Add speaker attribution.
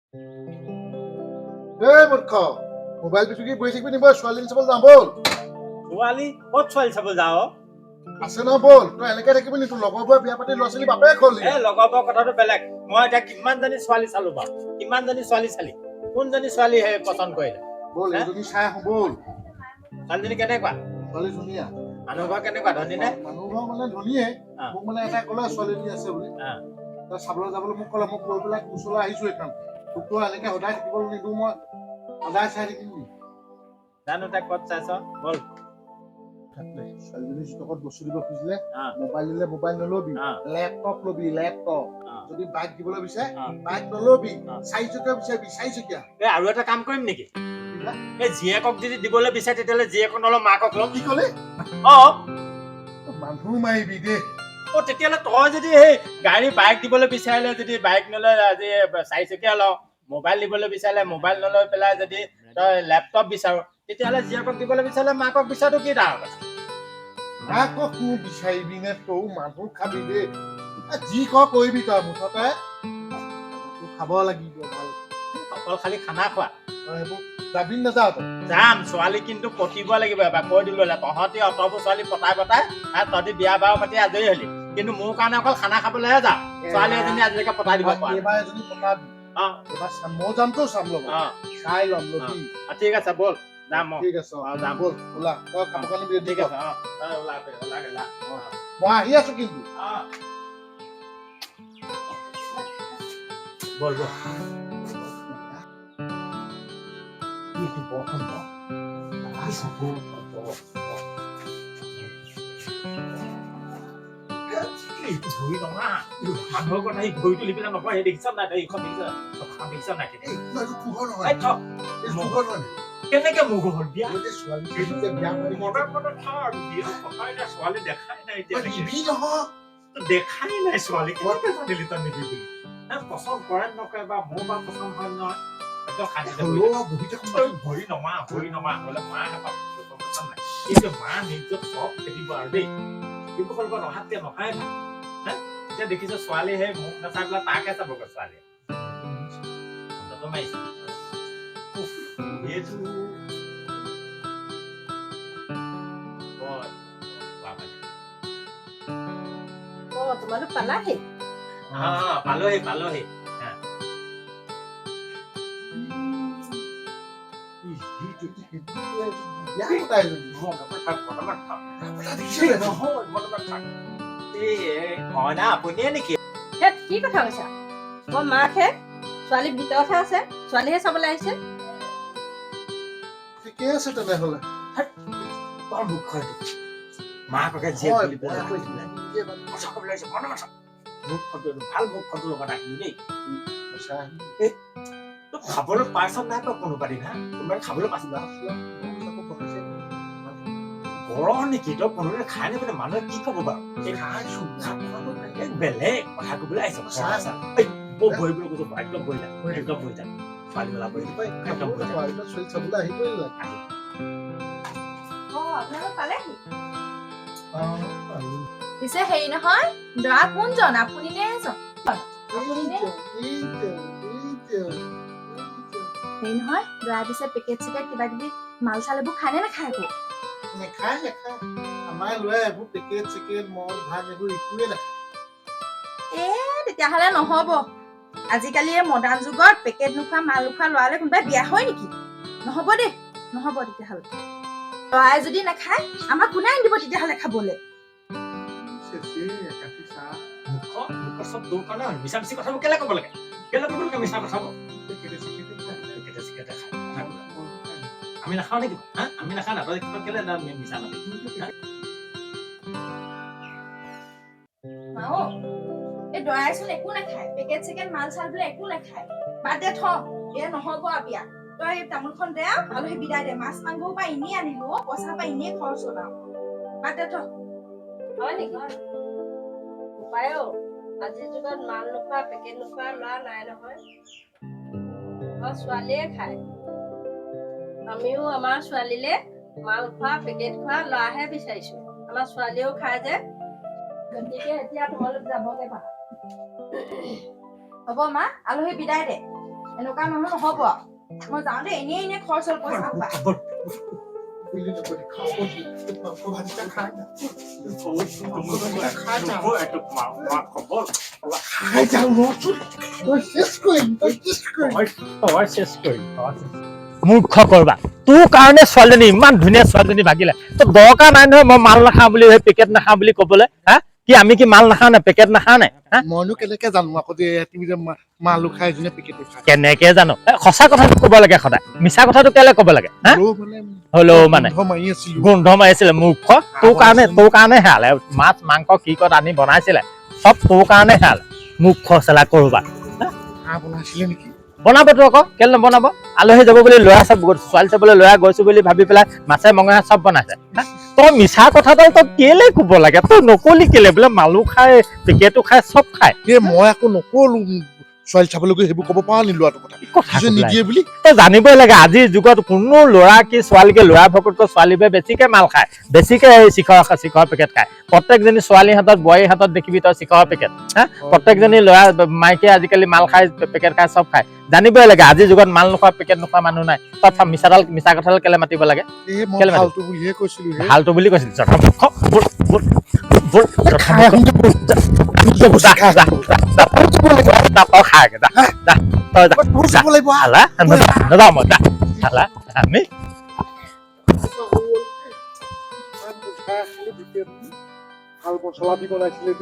Speaker 1: এই মূৰ্খ মোবাইল পিটুকি বহি থাকিবি নি মই ছোৱালী চাবলৈ যাওঁ ব'ল
Speaker 2: ছোৱালী ক'ত ছোৱালী চাব যাওঁ
Speaker 1: আছে ন ব'ল তই এনেকে থাকিবি নি তোৰ লগৰবোৰে বিয়া পাতি ল'ৰা ছোৱালী বাপেক হ'ল
Speaker 2: লগৰবোৰৰ কথাটো বেলেগ মই এতিয়া কিমানজনী ছোৱালী চালো বাৰু কিমানজনী ছোৱালী চালি কোনজনী ছোৱালী পচন্দ কৰিলে
Speaker 1: ব'ল এইজনী চাই আহোঁ ব'ল
Speaker 2: ছোৱালীজনী কেনেকুৱা
Speaker 1: ছোৱালী ধুনীয়া
Speaker 2: মানুহ ঘৰ কেনেকুৱা ধনী নে
Speaker 1: মানুহ ঘৰ মানে ধনীয়ে মোক মানে এটাই ক'লে ছোৱালীজনী আছে বুলি তই চাবলৈ যাবলৈ মোক ক'লে মোক কৈ পেলাই ওচৰলৈ আহিছো এইখন তোকতো এনেকে সদায় থাকিবলৈ নিদিওঁ মই সদায় চাই থাকিম
Speaker 2: জানো তাই ক'ত চাইছ ব'ল
Speaker 1: ছোৱালীজনী ষ্টকত বস্তু দিব খুজিলে মোবাইল দিলে মোবাইল নলবি লেপটপ লবি লেপটপ যদি বাইক দিবলৈ বিচাৰে বাইক নলবি 4 চকীয়া বিচাৰিবি 4 চকীয়া
Speaker 2: আৰু এটা কাম কৰিম নেকি এই জীয়েকক যদি দিবলৈ বিচাৰে তেতিয়াহ'লে জীয়েকক নলওঁ মাকক লওঁ
Speaker 1: কি ক'লে
Speaker 2: অঁ
Speaker 1: মানুহ মাৰিবি দেই
Speaker 2: তেতিয়াহ'লে তই যদি সেই গাড়ী বাইক দিবলৈ বিচাৰিলে যদি বাইক নলৈ আজি 4 চকীয়া লওঁ মোবাইল দিবলৈ বিচাৰিলে মোবাইল নলৈ পেলাই যদি তই লেপটপ বিচাৰো তেতিয়াহ'লে জীয়েকক দিবলৈ বিচাৰিলে মাকক বিচাৰটো কি ডাঙৰ কথা
Speaker 1: মাকক তোৰ বিচাৰিবি নে তই মানুহ খাবি দেই যি ক কৰিবি তই মুঠতে খাব লাগিব ভাল
Speaker 2: অকল খালি খানা খোৱা
Speaker 1: সেইবোৰ যাবি নাযাওঁ তই
Speaker 2: যাম ছোৱালী কিন্তু পতিব লাগিব এবাৰ কৈ দিলো তহঁতি অতবোৰ ছোৱালী পতাই তহঁতি বিয়া বাৰু পাতি আজৰি হলি কিন্তু মোৰ কাৰণে অকল খানা খাবলৈহে যাওঁ ছোৱালী এজনী আজিলৈকে পতাই দিব পৰা
Speaker 1: এইবাৰ এজনী পতাবি এইবাৰ মই যামতো চাম লগত চাই ল'ম লবি
Speaker 2: ঠিক আছে ব'ল যাম
Speaker 1: ঠিক আছে
Speaker 2: যাম
Speaker 1: ব'ল ওলা তই কাপোৰ কানি ৰেডি
Speaker 2: ঠিক
Speaker 1: কৰ
Speaker 2: আছে
Speaker 1: মই আহি আছো কিন্তু
Speaker 2: ব'ল ব'ল ভৰি নহয় মানুহৰ কথা সি ভৰি তুলি পেলাই নকয় সেই দেখিছ নাই তই এইখন দেখিছ নাই কেনেকে মোৰ ঘৰ বিয়া ছোৱালী দেখাই নাই দেখাই নাই ছোৱালী কেনেকে জানিলি তই নিবি বুলি পচন্দ কৰে নকৰে বা মোৰ বা পচন্দ হয় নহয় ভৰি নমা নহ'লে মাহে পাব নাই কিন্তু মা নিজক চব খেদিব আৰু দেই কিন্তু কৰিব নহাতকে নহাই ভাল এতিয়া দেখিছ ছোৱালী সেই মোক নাচাই পেলাই তাকে চাবগৈ ছোৱালীয়ে মাৰিছে এইটো
Speaker 3: তোমালোক পালাহি
Speaker 2: পালোহি আপুনিয়ে নেকি
Speaker 3: কি কথা কৈছা মই মাকহে ছোৱালী ভিতৰতহে আছে ছোৱালীহে চাবলৈ আহিছে
Speaker 1: ঠিকে আছে তেনেহ'লে
Speaker 2: বৰ মুখ মাকে ভাল মুখটো লগত আহিলো দেই তই খাবলৈ পাইছ নাই তই কোনোবা দিন কোনোবাই খাবলৈ পাইছ গৰম নেকি তই কোনোবাই খাই নাপালে মানুহে কি ক'ব বাৰু বেলেগ কথা কবলৈ আহিছ বহিবলৈ কৈছো একদম বহি যায় ছোৱালী মেলা বহি
Speaker 1: চাবলৈ আহিবই
Speaker 3: আপোনালোক পালেহি পিছে হেৰি নহয় দৰা কোনজন আপুনি নে এজন হেৰি নহয় দৰা পিছে পেকেট চেকেট কিবা কিবি মাল চাল এইবোৰ খাই নে নাখায় একো
Speaker 1: নেখায় আমাৰ ল'ৰাই এইবোৰ পেকেট চেকেট মদ ভাং এইবোৰ একোৱে নাখায়
Speaker 3: তেতিয়াহ'লে নহ'ব আজিকালি এই মডাৰ্ণ যুগত পেকেট নোখোৱা মাল নোখোৱা ল'ৰালে কোনোবাই বিয়া হয় নেকি নহ'ব দেই নহ'ব তেতিয়াহ'লে ল'ৰাই যদি নাখায় আমাক কোনে আনি দিব তেতিয়াহ'লে খাবলৈ
Speaker 2: চব তোৰ কাৰণে মিছা মিছি কথাবোৰ কেলে ক'ব লাগে মিছা কথাবোৰ আমি নাখাওঁ নেকি আমি নাখাওঁ না তই কেলে মিছা মাতি
Speaker 3: এই দৰাইচোন একো নাখায় পেকেট চেকেট মাল চাল বোলে একো নাখায় বাদ দে থ নহ'ব আৰু বিয়া তই তামোলখন দে আৰু সেই বিদায় দে মাছ মাংসও পৰা এনেই আনিলো পইচা পৰা এনেই খৰচ হ'ল আৰু বাদ দে থ
Speaker 4: হয় নেকি উপায় আজিৰ যুগত মাল নোখোৱা পেকেট নোখোৱা ল'ৰা নাই নহয় ছোৱালীয়ে খায় আমিও আমাৰ ছোৱালীলে মাল খোৱা পেকেট খোৱা ল'ৰাহে বিচাৰিছো আমাৰ ছোৱালীয়েও খায় যে গতিকে এতিয়া তোমালোক যাবগে পাৰা
Speaker 3: হ'ব মা আলহী বিদায় দে এনেকুৱা মানুহ নহ'ব মই যাওঁতে এনেই খৰচ হ'ল পইচা সোপা
Speaker 1: বুলি নকবি খাব মাংস ভাজিটা খাই না খাই যাওঁ ৰচোন তই চেছ কৰিম
Speaker 2: মূৰ্খ কৰবা তোৰ কাৰণে ছোৱালীজনী ইমান ধুনীয়া ছোৱালীজনী ভাগিলে তো দৰকাৰ নাই নহয় মই মাল নাখাওঁ বুলি পেকেট নাখাওঁ বুলি ক'বলৈ হা কি আমি কি মাল নাখাওঁ নে পেকেট নাখাওঁ নে
Speaker 1: মইনো কেনেকে জানো আকৌ যে তুমি যে মালো খাই যোনে পেকেটো খাই
Speaker 2: কেনেকে জানো সঁচা কথাটো ক'ব লাগে সদায় মিছা কথাটো কেলে ক'ব লাগে হা হ'লেও মানে
Speaker 1: মাৰি আছিলো
Speaker 2: গোন্ধ মাৰিছিলে মূৰ্খ তোৰ কাৰণে হেৰালে মাছ মাংস কি ক'ত আনি বনাইছিলে চব তোৰ কাৰণে হেৰালে মূৰ্খ চেলা কৰবা
Speaker 1: হাঁহ বনাইছিলে নেকি
Speaker 2: বনাবতো আকৌ কেলে নবনাব আলহী যাব বুলি ল'ৰা চব ছোৱালী চাবলৈ ল'ৰা গৈছো বুলি ভাবি পেলাই মাছে মঙহে চব বনাইছে তই মিছা কথাডাল তই কেলে ক'ব লাগে তই নকলি কেলে বোলে মালো খাই পেকেটো খাই চব খাই
Speaker 1: মই আকৌ নকলো ছোৱালী চাবলৈ গৈ সেইবোৰ ক'ব পৰা নি ল'ৰাটোৰ কথা নিদিয়ে বুলি
Speaker 2: তই জানিবই লাগে আজিৰ যুগত কোনো ল'ৰা কি ছোৱালীকে ল'ৰা ভকতকৈ ছোৱালীবোৰে বেছিকে মাল খায় বেছিকে চিখৰ পেকেট খায় প্ৰত্যেকজনী ছোৱালীৰ হাতত বোৱাৰীৰ হাতত দেখিবি তই চিখৰ পেকেট হা প্ৰত্যেকজনী ল'ৰা মাইকে আজিকালি মাল খাই পেকেট খাই চব খায় জানিবই লাগে আজিৰ যুগত মাল নোখোৱা পেকেট নোখোৱা মানুহ নাই তই মিছা কথাডাল কেলে মাতিব লাগে ভালটো বুলি কৈছিলি আমি
Speaker 1: ভাল মছলা দি বনাইছিলে